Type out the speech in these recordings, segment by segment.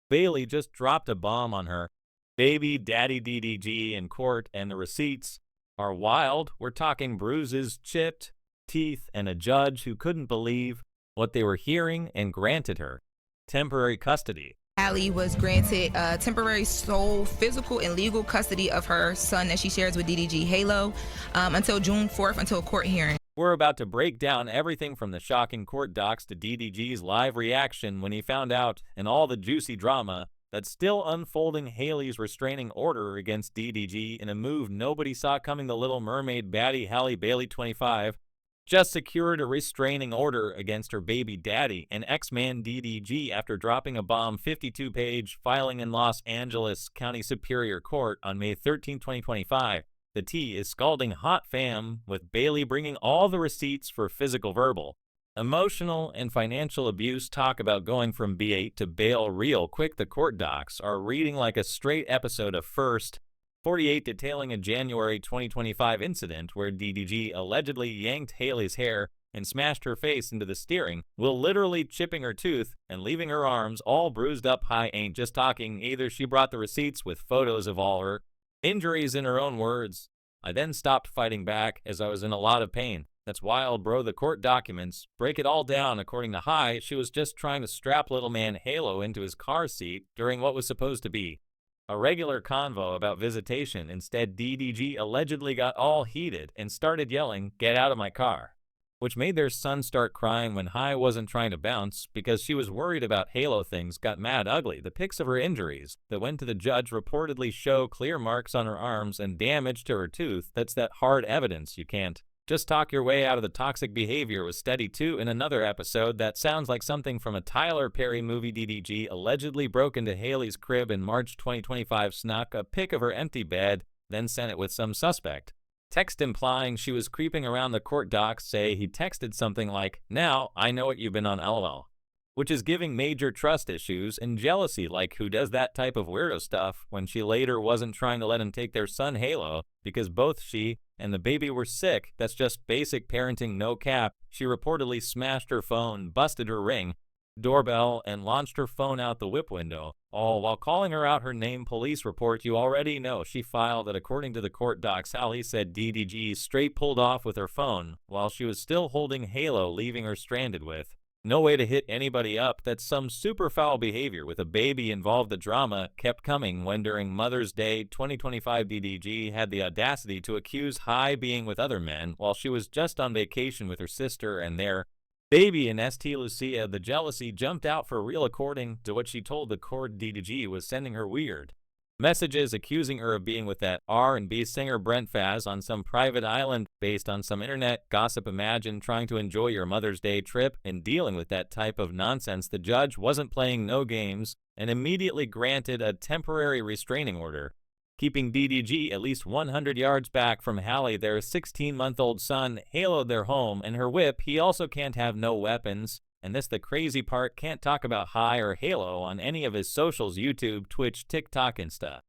Bailey just dropped a bomb on her baby daddy DDG in court, and the receipts are wild. We're talking bruises, chipped teeth, and a judge who couldn't believe what they were hearing and granted her temporary custody. Halle was granted temporary sole physical and legal custody of her son that she shares with DDG Halo until June 4th, until a court hearing. We're about to break down everything from the shocking court docs to DDG's live reaction when he found out, and all the juicy drama that's still unfolding. Halle's restraining order against DDG in a move nobody saw coming. The Little Mermaid baddie Halle Bailey, 25, just secured a restraining order against her baby daddy and ex-man DDG after dropping a bomb. 52-page filing in Los Angeles County Superior Court on May 13, 2025. The tea is scalding hot, fam, with Bailey bringing all the receipts for physical, verbal, emotional, and financial abuse. Talk about going from B8 to bail real quick. The court docs are reading like a straight episode of First 48, detailing a January 2025 incident where DDG allegedly yanked Halle's hair and smashed her face into the steering wheel, literally chipping her tooth and leaving her arms all bruised up. High ain't just talking either. She brought the receipts with photos of all her injuries. In her own words, "I then stopped fighting back as I was in a lot of pain." That's wild, bro. The court documents break it all down. According to High, she was just trying to strap little man Halo into his car seat during what was supposed to be a regular convo about visitation. Instead, DDG allegedly got all heated and started yelling, "Get out of my car," which made their son start crying when High wasn't trying to bounce because she was worried about Halo. Things got mad ugly. The pics of her injuries that went to the judge reportedly show clear marks on her arms and damage to her tooth. That's that hard evidence. You can't just talk your way out of the toxic behavior. Was steady too. In another episode that sounds like something from a Tyler Perry movie, DDG allegedly broke into Halle's crib in March 2025, snuck a pic of her empty bed, then sent it with some suspect text implying she was creeping around. The court docs say he texted something like, "Now I know what you've been on, LOL," which is giving major trust issues and jealousy. Like, who does that type of weirdo stuff? When she later wasn't trying to let him take their son Halo because both she and the baby were sick. That's just basic parenting, no cap. She reportedly smashed her phone, busted her ring doorbell, and launched her phone out the whip window, all while calling her out her name. Police report you already know she filed that. According to the court docs, Halle said DDG straight pulled off with her phone while she was still holding Halo, leaving her stranded with no way to hit anybody up. That's some super foul behavior with a baby involved. The drama kept coming when during Mother's Day 2025 DDG had the audacity to accuse High being with other men while she was just on vacation with her sister and their baby in St. Lucia. The jealousy jumped out for real. According to what she told the court, DDG was sending her weird messages accusing her of being with that R&B singer Brent Faz on some private island based on some internet gossip. Imagine trying to enjoy your Mother's Day trip and dealing with that type of nonsense. The judge wasn't playing no games and immediately granted a temporary restraining order, keeping DDG at least 100 yards back from Halle, their 16-month-old son, Halo, their home, and her whip. He also can't have no weapons. And this the crazy part, can't talk about High or Halo on any of his socials: YouTube, Twitch, TikTok, Insta,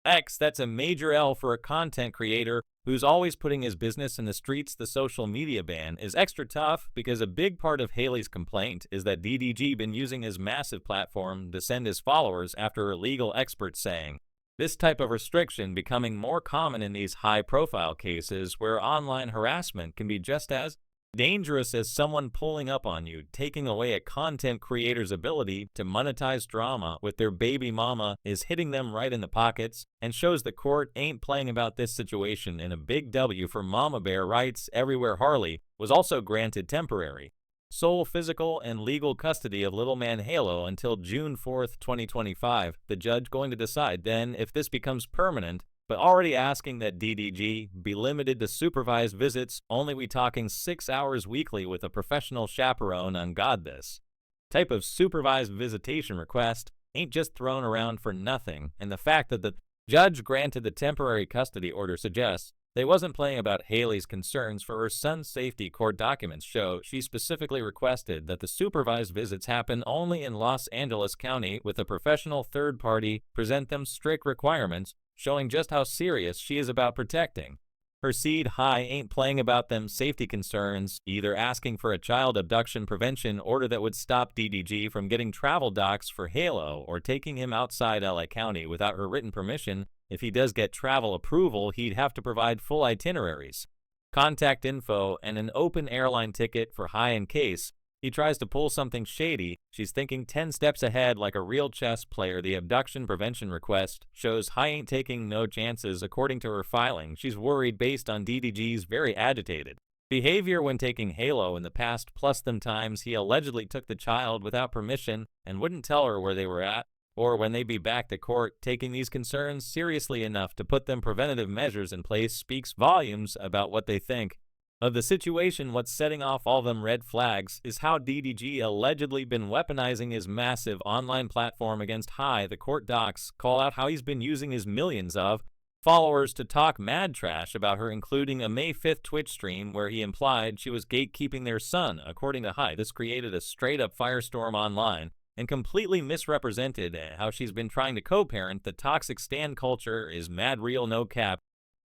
X. That's a major L for a content creator who's always putting his business in the streets. The social media ban is extra tough because a big part of Halle's complaint is that DDG been using his massive platform to send his followers after legal experts, saying this type of restriction becoming more common in these high-profile cases where online harassment can be just as dangerous as someone pulling up on you. Taking away a content creator's ability to monetize drama with their baby mama is hitting them right in the pockets, and shows the court ain't playing about this situation. In a big W for mama bear rights everywhere, Halle was also granted temporary sole physical and legal custody of little man Halo until June 4th, 2025. The judge going to decide then if this becomes permanent, but already asking that DDG be limited to supervised visits only. We talking 6 hours weekly with a professional chaperone. On God, this type of supervised visitation request ain't just thrown around for nothing, and the fact that the judge granted the temporary custody order suggests they wasn't playing about Halle's concerns for her son's safety. Court documents show she specifically requested that the supervised visits happen only in Los Angeles County with a professional third party present them strict requirements, showing just how serious she is about protecting Her seed High ain't playing about them safety concerns, either asking for a child abduction prevention order that would stop DDG from getting travel docs for Halo or taking him outside LA County without her written permission. If he does get travel approval, he'd have to provide full itineraries, contact info, and an open airline ticket for High in case he tries to pull something shady. She's thinking 10 steps ahead like a real chess player. The abduction prevention request shows High ain't taking no chances. According to her filing, she's worried based on DDG's very agitated behavior when taking Halo in the past, plus them times he allegedly took the child without permission and wouldn't tell her where they were at or when they'd be back to court. Taking these concerns seriously enough to put them preventative measures in place speaks volumes about what they think of the situation. What's setting off all them red flags is how DDG allegedly been weaponizing his massive online platform against High. The court docs call out how he's been using his millions of followers to talk mad trash about her, including a May 5th Twitch stream where he implied she was gatekeeping their son. According to High, this created a straight-up firestorm online and completely misrepresented how she's been trying to co-parent. The toxic stan culture is mad real, no cap.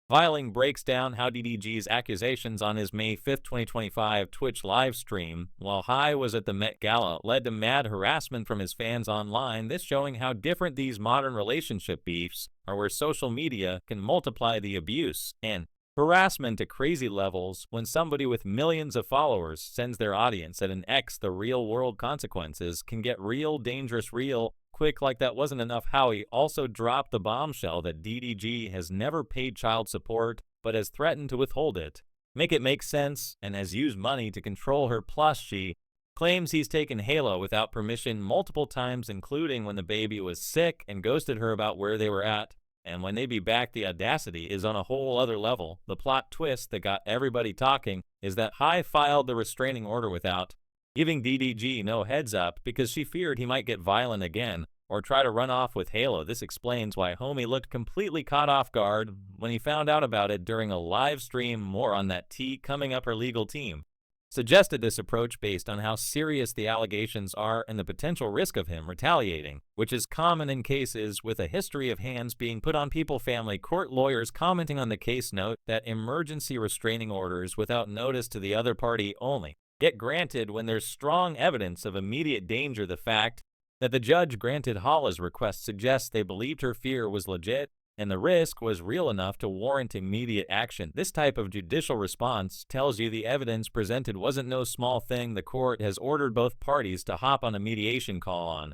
Filing breaks down how DDG's accusations on his May 5, 2025 Twitch live stream while High was at the Met Gala led to mad harassment from his fans online, this showing how different these modern relationship beefs are, where social media can multiply the abuse and harassment to crazy levels. When somebody with millions of followers sends their audience at an X, the real-world consequences can get real dangerous real quick. Like that wasn't enough, Howie also dropped the bombshell that DDG has never paid child support but has threatened to withhold it, make it make sense, and has used money to control her. Plus, she claims he's taken Halo without permission multiple times, including when the baby was sick, and ghosted her about where they were at and when they be back. The audacity is on a whole other level. The plot twist that got everybody talking is that High filed the restraining order without giving DDG no heads up because she feared he might get violent again or try to run off with Halo. This explains why Homie looked completely caught off guard when he found out about it during a live stream. More on that tea coming up. Her legal team suggested this approach based on how serious the allegations are and the potential risk of him retaliating, which is common in cases with a history of hands being put on people. Family court lawyers commenting on the case note that emergency restraining orders without notice to the other party only get granted when there's strong evidence of immediate danger. The fact that the judge granted Halle's request suggests they believed her fear was legit and the risk was real enough to warrant immediate action. This type of judicial response tells you the evidence presented wasn't no small thing. The court has ordered both parties to hop on a mediation call on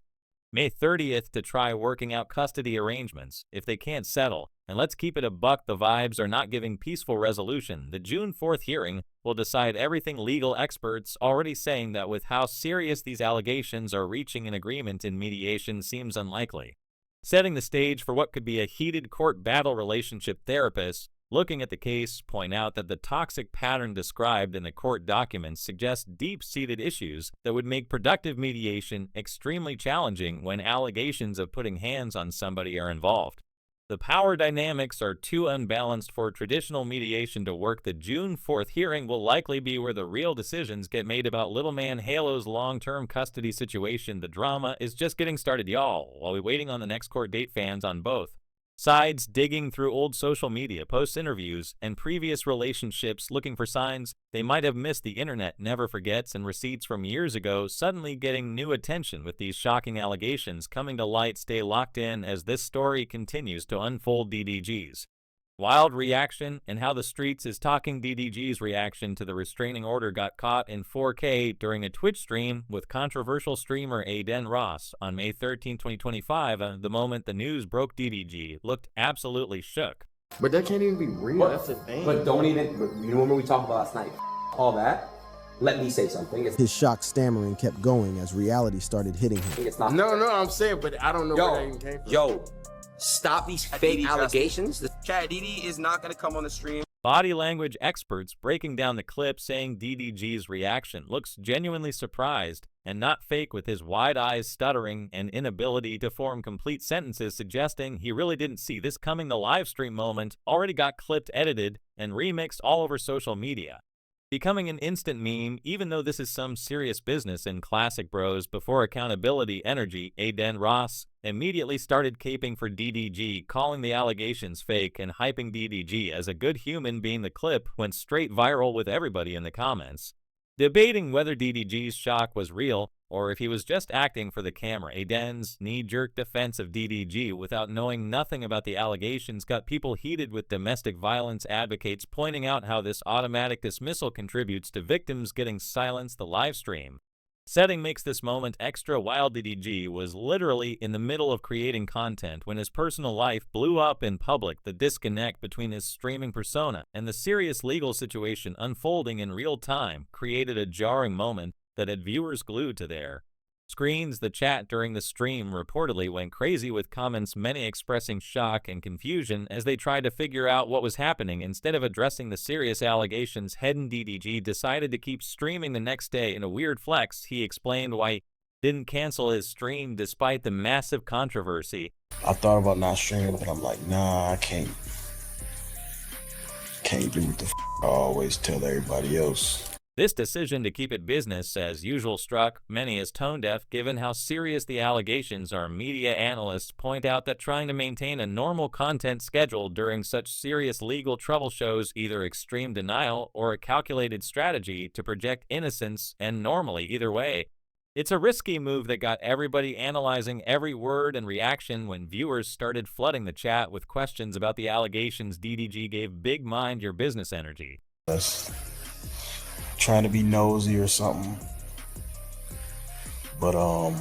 May 30th to try working out custody arrangements if they can't settle. And let's keep it a buck, the vibes are not giving peaceful resolution. The June 4th hearing will decide everything. Legal experts already saying that with how serious these allegations are, reaching an agreement in mediation seems unlikely, setting the stage for what could be a heated court battle. Relationship therapists looking at the case point out that the toxic pattern described in the court documents suggests deep-seated issues that would make productive mediation extremely challenging when allegations of putting hands on somebody are involved. The power dynamics are too unbalanced for traditional mediation to work. The June 4th hearing will likely be where the real decisions get made about little man Halo's long-term custody situation. The drama is just getting started, y'all, while we're waiting on the next court date. Fans on both sides digging through old social media posts, interviews, and previous relationships looking for signs they might have missed. The internet never forgets, and receipts from years ago suddenly getting new attention with these shocking allegations coming to light. Stay locked in as this story continues to unfold. DDG's wild reaction and how the streets is talking. DDG's reaction to the restraining order got caught in 4K during a Twitch stream with controversial streamer Aiden Ross on May 13, 2025. The moment the news broke, DDG looked absolutely shook. But that can't even be real. But, that's the thing. But don't even, you remember we talked about last night, all that? Let me say something. His shocked stammering kept going as reality started hitting him. It's not. No, I'm saying, but I don't know where that even came from. Yo, stop these fake allegations. Chad, DD is not going to come on the stream. Body language experts breaking down the clip saying DDG's reaction looks genuinely surprised and not fake, with his wide eyes stuttering and inability to form complete sentences, suggesting he really didn't see this coming. The live stream moment already got clipped, edited, and remixed all over social media. becoming an instant meme. Even though this is some serious business in classic bros before accountability energy, Aiden Ross immediately started caping for DDG, calling the allegations fake and hyping DDG as a good human being. The clip went straight viral with everybody in the comments debating whether DDG's shock was real or if he was just acting for the camera. Aiden's knee-jerk defense of DDG without knowing nothing about the allegations got people heated, with domestic violence advocates pointing out how this automatic dismissal contributes to victims getting silenced. The live stream setting makes this moment extra wild. DDG was literally in the middle of creating content when his personal life blew up in public. The disconnect between his streaming persona and the serious legal situation unfolding in real time created a jarring moment that had viewers glued to their screens. The chat during the stream reportedly went crazy, with comments many expressing shock and confusion as they tried to figure out what was happening. Instead of addressing the serious allegations, DDG decided to keep streaming the next day. In a weird flex, he explained why he didn't cancel his stream despite the massive controversy. I thought about not streaming, but I'm like, nah, I can't do what the I always tell everybody else. This decision to keep it business as usual struck many as tone-deaf, given how serious the allegations are. Media analysts point out that trying to maintain a normal content schedule during such serious legal trouble shows either extreme denial or a calculated strategy to project innocence, and normally either way. It's a risky move that got everybody analyzing every word and reaction when viewers started flooding the chat with questions about the allegations. DDG gave big mind your business energy. That's trying to be nosy or something, but you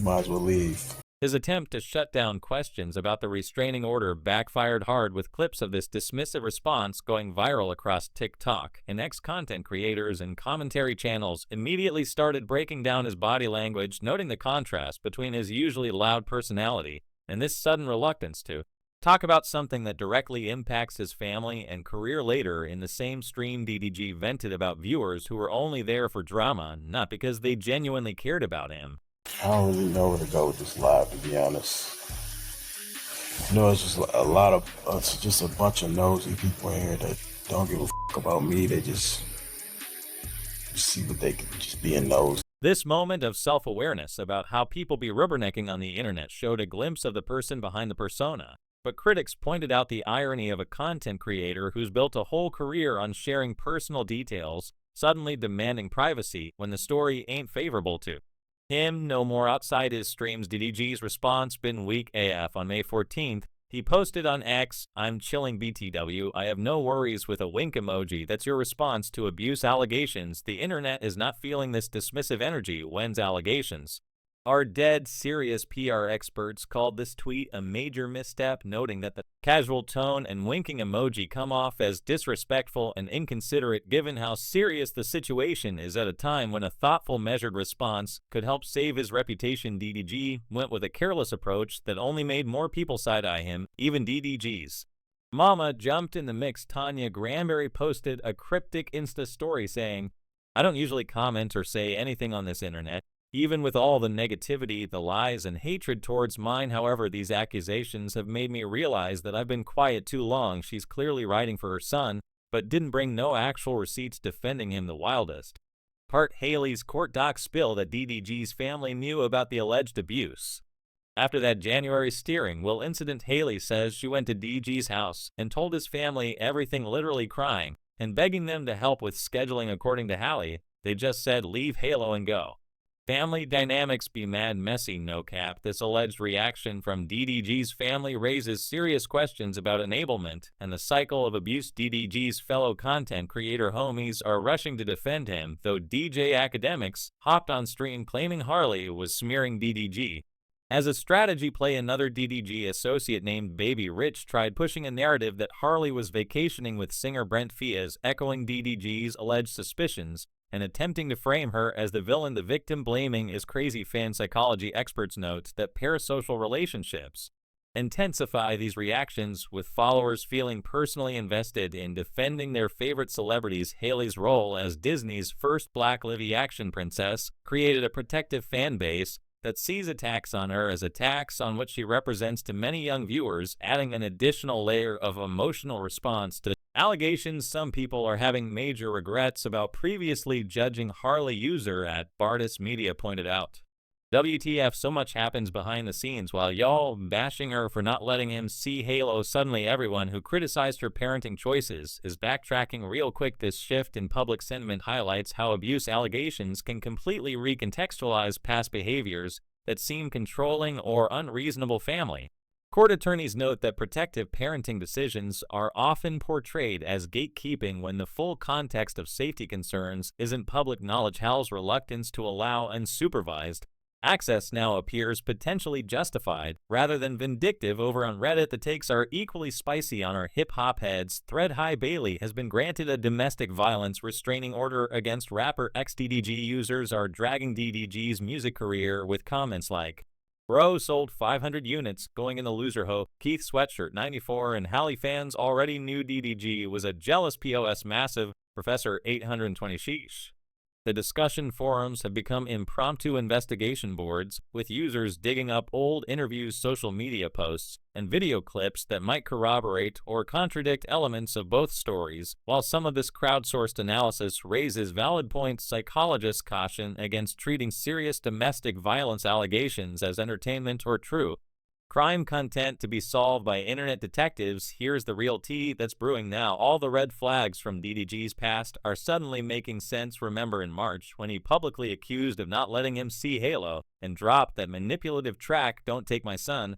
might as well leave. His attempt to shut down questions about the restraining order backfired hard, with clips of this dismissive response going viral across TikTok, and ex-content creators and commentary channels immediately started breaking down his body language, noting the contrast between his usually loud personality and this sudden reluctance to talk about something that directly impacts his family and career. Later in the same stream, DDG vented about viewers who were only there for drama, not because they genuinely cared about him. I don't really know where to go with this live, to be honest. You know, it's just it's just a bunch of nosy people in here that don't give a about me. They just see what they can, just being nosy. This moment of self-awareness about how people be rubbernecking on the internet showed a glimpse of the person behind the persona. But critics pointed out the irony of a content creator who's built a whole career on sharing personal details suddenly demanding privacy when the story ain't favorable to him. No more outside his streams. DDG's response been weak AF. On May 14th, he posted on X, "I'm chilling BTW. I have no worries," with a wink emoji. That's your response to abuse allegations. The internet is not feeling this dismissive energy when's allegations are dead serious. PR experts called this tweet a major misstep, noting that the casual tone and winking emoji come off as disrespectful and inconsiderate given how serious the situation is at a time when a thoughtful, measured response could help save his reputation. DDG went with a careless approach that only made more people side-eye him. Even DDG's mama jumped in the mix. Tanya Granberry posted a cryptic Insta story saying, "I don't usually comment or say anything on this internet, even with all the negativity, the lies, and hatred towards mine. However, these accusations have made me realize that I've been quiet too long." She's clearly writing for her son, but didn't bring no actual receipts defending him the wildest. Part Haley's court docs spill that DDG's family knew about the alleged abuse. After that January steering wheel incident, Haley says she went to DDG's house and told his family everything, literally crying and begging them to help with scheduling. According to Halle, they just said, "Leave Halo and go." Family dynamics be mad messy, no cap. This alleged reaction from DDG's family raises serious questions about enablement and the cycle of abuse. DDG's fellow content creator homies are rushing to defend him, though DJ Academics hopped on stream claiming Halle was smearing DDG. As a strategy play, another DDG associate named Baby Rich tried pushing a narrative that Halle was vacationing with singer Brent Fias, echoing DDG's alleged suspicions and attempting to frame her as the villain. The victim blaming is crazy. Fan psychology experts note that parasocial relationships intensify these reactions, with followers feeling personally invested in defending their favorite celebrities. Haley's role as Disney's first black live-action princess created a protective fan base that sees attacks on her as attacks on what she represents to many young viewers, adding an additional layer of emotional response to Allegations some people are having major regrets about previously judging Halle user at Bardis Media pointed out. WTF, so much happens behind the scenes while y'all bashing her for not letting him see Halo. Suddenly everyone who criticized her parenting choices is backtracking real quick. This shift in public sentiment highlights how abuse allegations can completely recontextualize past behaviors that seem controlling or unreasonable. Family court attorneys note that protective parenting decisions are often portrayed as gatekeeping when the full context of safety concerns isn't public knowledge. Hal's reluctance to allow unsupervised access now appears potentially justified rather than vindictive. Over on Reddit, the takes are equally spicy on our hip-hop heads. Thread High Bailey has been granted a domestic violence restraining order against rapper DDG. Users are dragging DDG's music career with comments like, "Bro sold 500 units, going in the loser hoe, Keith Sweatshirt 94, and Halle fans already knew DDG was a jealous POS massive, Professor 820 sheesh." The discussion forums have become impromptu investigation boards, with users digging up old interviews, social media posts, and video clips that might corroborate or contradict elements of both stories. While some of this crowdsourced analysis raises valid points, psychologists caution against treating serious domestic violence allegations as entertainment or true crime content to be solved by internet detectives. Here's the real tea that's brewing now. All the red flags from DDG's past are suddenly making sense. Remember in March when he publicly accused of not letting him see Halo and dropped that manipulative track "Don't Take My Son"?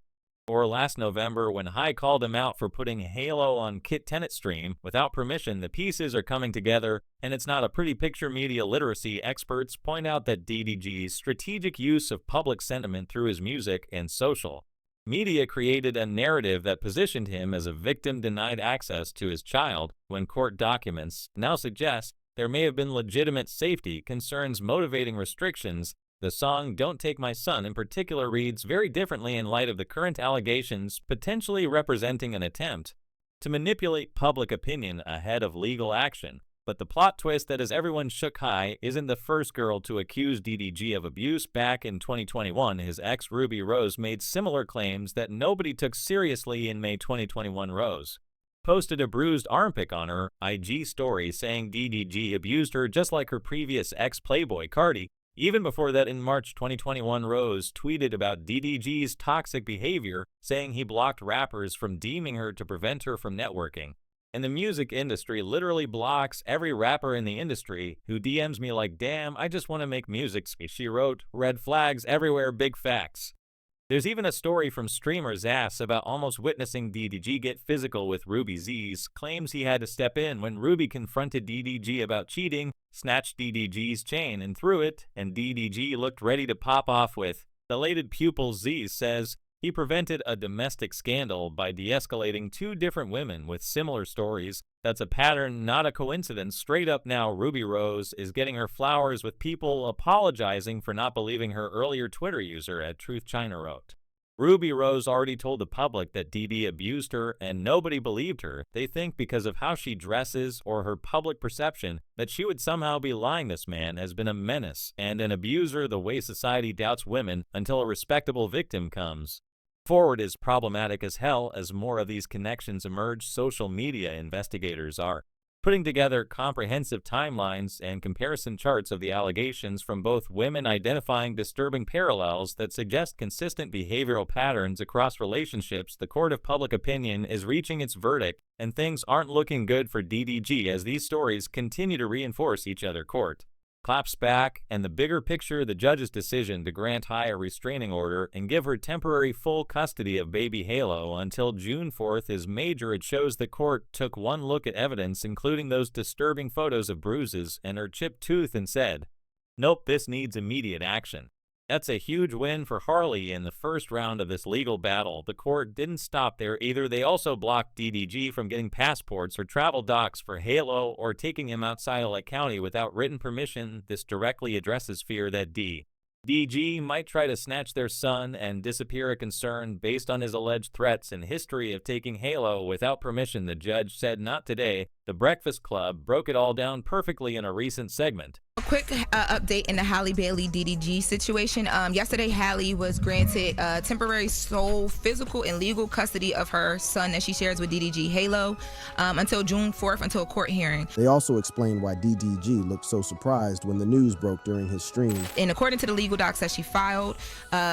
Or last November when High called him out for putting Halo on Kit Tenet's stream without permission. The pieces are coming together, and it's not a pretty picture. Media literacy experts point out that DDG's strategic use of public sentiment through his music and social media created a narrative that positioned him as a victim denied access to his child, when court documents now suggest there may have been legitimate safety concerns motivating restrictions. The song "Don't Take My Son" in particular reads very differently in light of the current allegations, potentially representing an attempt to manipulate public opinion ahead of legal action. But the plot twist that has everyone shook. High isn't the first girl to accuse DDG of abuse. Back in 2021, his ex Ruby Rose made similar claims that nobody took seriously. In May 2021, Rose posted a bruised armpit on her IG story saying DDG abused her just like her previous ex Playboy Cardi. Even before that, in March 2021, Rose tweeted about DDG's toxic behavior, saying he blocked rappers from DMing her to prevent her from networking. And the music industry literally blocks every rapper in the industry who DMs me like, "Damn, I just want to make music," she wrote. Red flags everywhere, big facts. There's even a story from streamer Zass about almost witnessing DDG get physical with Ruby. Z's claims he had to step in when Ruby confronted DDG about cheating, snatched DDG's chain and threw it, and DDG looked ready to pop off with dilated pupils. Z says he prevented a domestic scandal by de-escalating two different women with similar stories. That's a pattern, not a coincidence. Straight up now, Ruby Rose is getting her flowers with people apologizing for not believing her. Earlier Twitter user at Truth China wrote, Ruby Rose already told the public that DD abused her and nobody believed her. They think because of how she dresses or her public perception that she would somehow be lying. This man has been a menace and an abuser the way society doubts women until a respectable victim comes forward is problematic as hell. As more of these connections emerge, social media investigators are putting together comprehensive timelines and comparison charts of the allegations from both women, identifying disturbing parallels that suggest consistent behavioral patterns across relationships. The court of public opinion is reaching its verdict, and things aren't looking good for DDG as these stories continue to reinforce each other. Court claps back, and the bigger picture, the judge's decision to grant High a restraining order and give her temporary full custody of baby Halo until June 4th is major. It shows the court took one look at evidence, including those disturbing photos of bruises and her chipped tooth, and said, nope, this needs immediate action. That's a huge win for Halle in the first round of this legal battle. The court didn't stop there either. They also blocked DDG from getting passports or travel docs for Halo or taking him outside LA County without written permission. This directly addresses fear that DDG might try to snatch their son and disappear, a concern based on his alleged threats and history of taking Halo without permission. The judge said, not today. The Breakfast Club broke it all down perfectly in a recent segment. A quick update in the Halle Bailey DDG situation. Yesterday, Halle was granted temporary sole physical and legal custody of her son that she shares with DDG Halo until June 4th, until a court hearing. They also explained why DDG looked so surprised when the news broke during his stream. And according to the legal docs that she filed,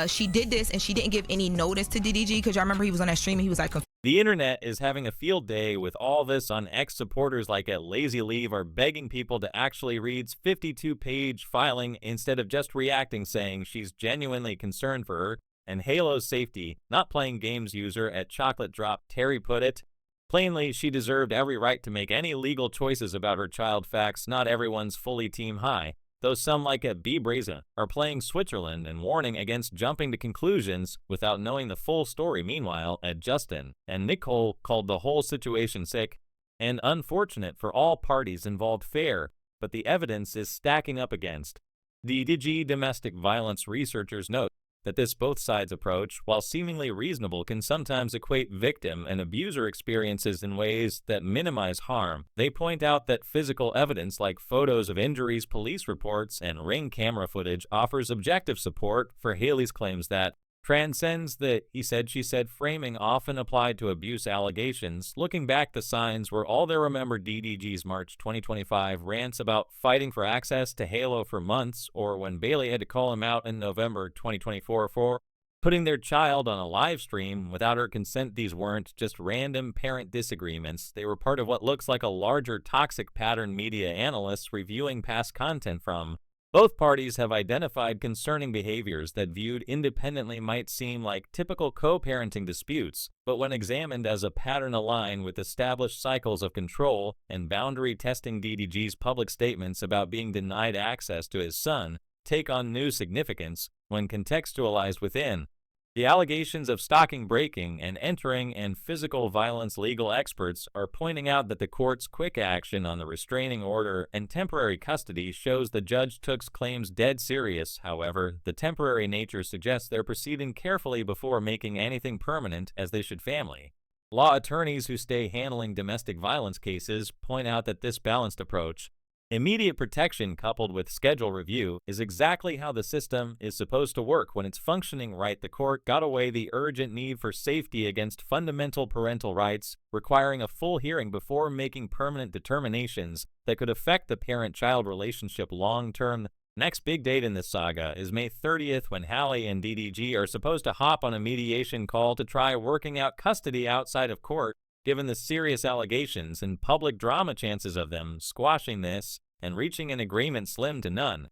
she did this and she didn't give any notice to DDG, because y'all remember he was on that stream and he was like, the internet is having a field day with all this on X. Supporters like at Lazy Leave are begging people to actually read 52-page filing instead of just reacting, saying she's genuinely concerned for her and Halo's safety. Not playing games user at Chocolate Drop Terry put it. Plainly, she deserved every right to make any legal choices about her child. Facts, not everyone's fully team high, though some like at B. Braza are playing Switzerland and warning against jumping to conclusions without knowing the full story. Meanwhile, at Justin and Nicole called the whole situation sick and unfortunate for all parties involved. Fair, but the evidence is stacking up against. The DDG domestic violence researchers note that this both sides approach, while seemingly reasonable, can sometimes equate victim and abuser experiences in ways that minimize harm. They point out that physical evidence like photos of injuries, police reports, and ring camera footage offers objective support for Haley's claims that transcends the he said she said framing often applied to abuse allegations. Looking back, the signs were all there. Remember DDG's March 2025 rants about fighting for access to Halo for months, or when Bailey had to call him out in November 2024 for putting their child on a live stream without her consent. These weren't just random parent disagreements. They were part of what looks like a larger toxic pattern. Media analysts reviewing past content from both parties have identified concerning behaviors that viewed independently might seem like typical co-parenting disputes, but when examined as a pattern align with established cycles of control and boundary testing. DDG's public statements about being denied access to his son take on new significance when contextualized within the allegations of stalking, breaking, and entering, and physical violence. Legal experts are pointing out that the court's quick action on the restraining order and temporary custody shows the judge took claims dead serious. However, the temporary nature suggests they're proceeding carefully before making anything permanent, as they should. Family law attorneys who stay handling domestic violence cases point out that this balanced approach, immediate protection coupled with schedule review, is exactly how the system is supposed to work when it's functioning right. The court got away the urgent need for safety against fundamental parental rights, requiring a full hearing before making permanent determinations that could affect the parent-child relationship long-term. Next big date in this saga is May 30th, when Halle and DDG are supposed to hop on a mediation call to try working out custody outside of court. Given the serious allegations and public drama, chances of them squashing this and reaching an agreement slim to none.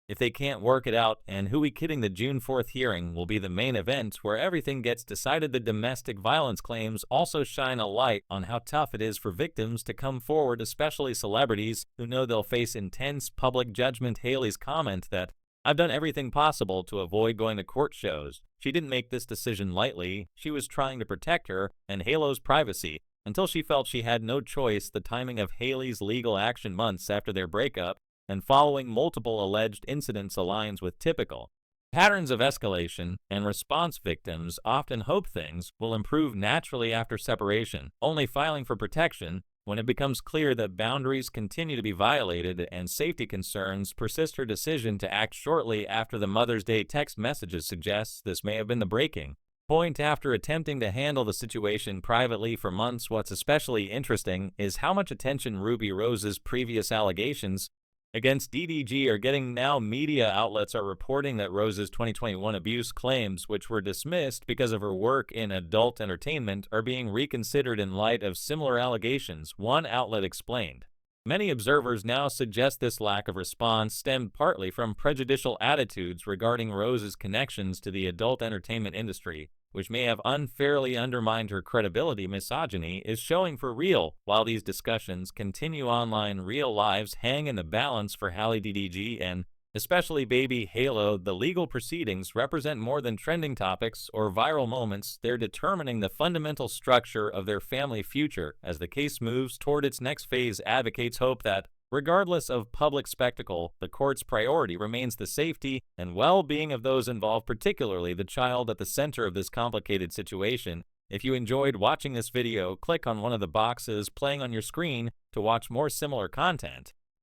If they can't work it out, and who we kidding, the June 4th hearing will be the main event where everything gets decided. The domestic violence claims also shine a light on how tough it is for victims to come forward, especially celebrities who know they'll face intense public judgment. Haley's comment that I've done everything possible to avoid going to court shows she didn't make this decision lightly. She was trying to protect her and Halo's privacy until she felt she had no choice. The timing of Haley's legal action months after their breakup and following multiple alleged incidents aligns with typical patterns of escalation and response. Victims often hope things will improve naturally after separation, only filing for protection when it becomes clear that boundaries continue to be violated and safety concerns persist. Her decision to act shortly after the Mother's Day text messages suggests this may have been the breaking point. After attempting to handle the situation privately for months, what's especially interesting is how much attention Ruby Rose's previous allegations against DDG are getting now. Media outlets are reporting that Rose's 2021 abuse claims, which were dismissed because of her work in adult entertainment, are being reconsidered in light of similar allegations. One outlet explained, many observers now suggest this lack of response stemmed partly from prejudicial attitudes regarding Rose's connections to the adult entertainment industry, which may have unfairly undermined her credibility. Misogyny is showing for real. While these discussions continue online, real lives hang in the balance for Halle, DDG, and especially baby Halo. The legal proceedings represent more than trending topics or viral moments. They're determining the fundamental structure of their family future. As the case moves toward its next phase, advocates hope that, regardless of public spectacle, the court's priority remains the safety and well-being of those involved, particularly the child at the center of this complicated situation. If you enjoyed watching this video, click on one of the boxes playing on your screen to watch more similar content.